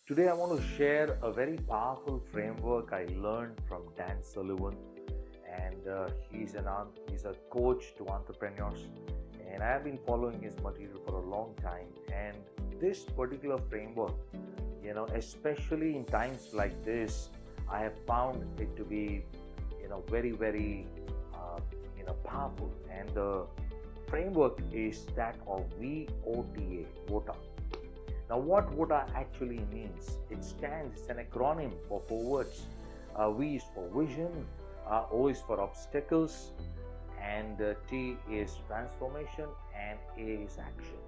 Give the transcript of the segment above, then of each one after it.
Today, I want to share a very powerful framework I learned from Dan Sullivan, and he's a coach to entrepreneurs, and I have been following his material for a long time. And this particular framework, especially in times like this, I have found it to be, very, very, powerful. And the framework is that of VOTA, VOTA. Now, what VOTA actually means? It's an acronym for four words. V is for vision, O is for obstacles, and T is transformation, and A is action.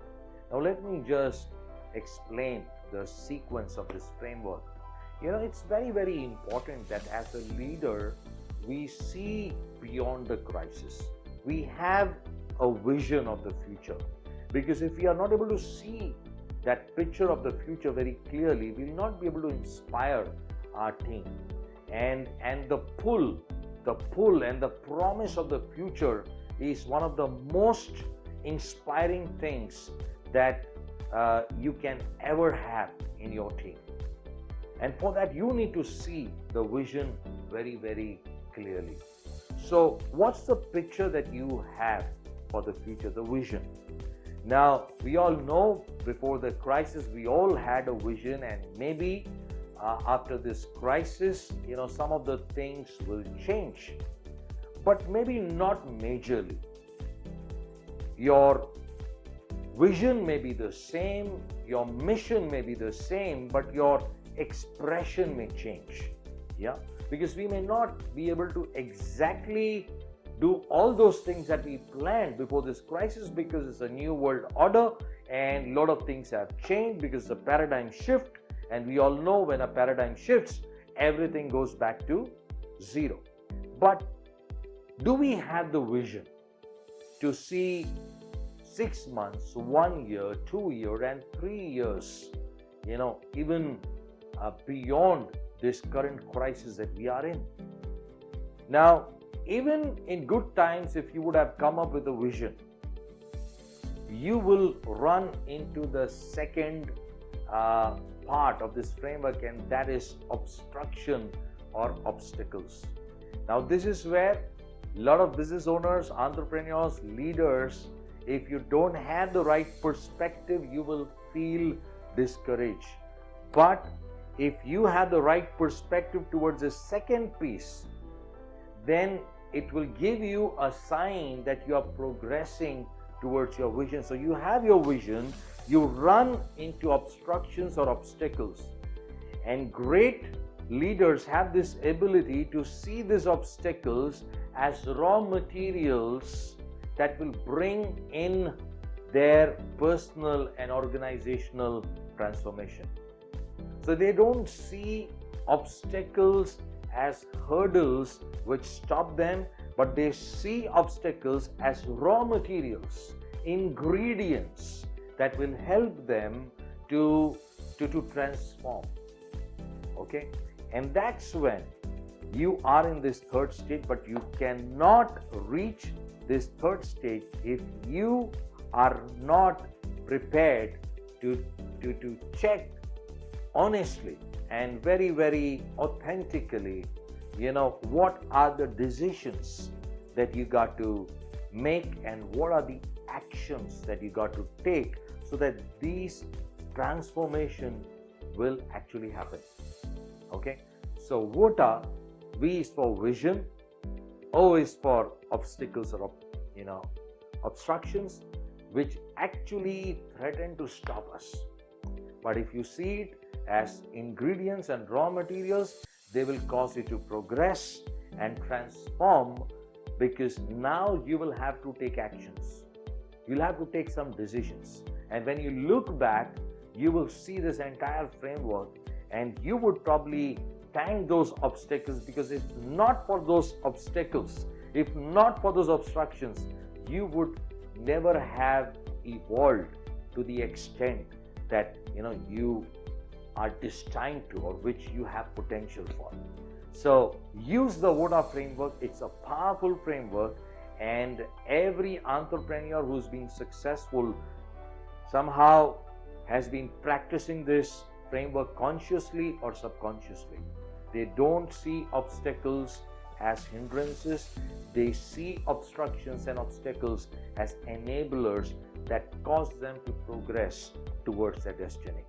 Now, let me just explain the sequence of this framework. It's very, very important that as a leader, we see beyond the crisis. We have a vision of the future, because if we are not able to see that picture of the future very clearly, we will not be able to inspire our team. And the pull and the promise of the future is one of the most inspiring things that you can ever have in your team. And for that, you need to see the vision very, very clearly. So what's the picture that you have for the future, the vision? Now, we all know before the crisis, we all had a vision, and maybe after this crisis, some of the things will change, but maybe not majorly. Your vision may be the same, your mission may be the same, but your expression may change. Yeah, because we may not be able to exactly do all those things that we planned before this crisis, because it's a new world order and a lot of things have changed because it's a paradigm shift, and we all know when a paradigm shifts, everything goes back to zero. But do we have the vision to see 6 months, 1 year, 2 years, and 3 years, even beyond this current crisis that we are in? Now, even in good times, if you would have come up with a vision, you will run into the second part of this framework, and that is obstruction or obstacles. Now, this is where a lot of business owners, entrepreneurs, leaders, if you don't have the right perspective, you will feel discouraged. But if you have the right perspective towards the second piece, then it will give you a sign that you are progressing towards your vision. So you have your vision, you run into obstructions or obstacles. And great leaders have this ability to see these obstacles as raw materials that will bring in their personal and organizational transformation. So they don't see obstacles as hurdles which stop them, but they see obstacles as raw materials, ingredients that will help them to transform. Okay? And that's when you are in this third stage, but you cannot reach this third stage if you are not prepared to check honestly and very, very authentically, what are the decisions that you got to make, and what are the actions that you got to take, so that these transformation will actually happen. Okay, so VOTA, V is for vision, O is for obstacles or obstructions, which actually threaten to stop us. But if you see it as ingredients and raw materials, they will cause you to progress and transform, because now you will have to take actions. You'll have to take some decisions. And when you look back, you will see this entire framework, and you would probably thank those obstacles, because if not for those obstacles, if not for those obstructions, you would never have evolved to the extent that you are destined to, or which you have potential for. So use the VOTA framework. It's a powerful framework, and every entrepreneur who's been successful somehow has been practicing this framework consciously or subconsciously. They don't see obstacles as hindrances, they see obstructions and obstacles as enablers that cause them to progress towards their destiny.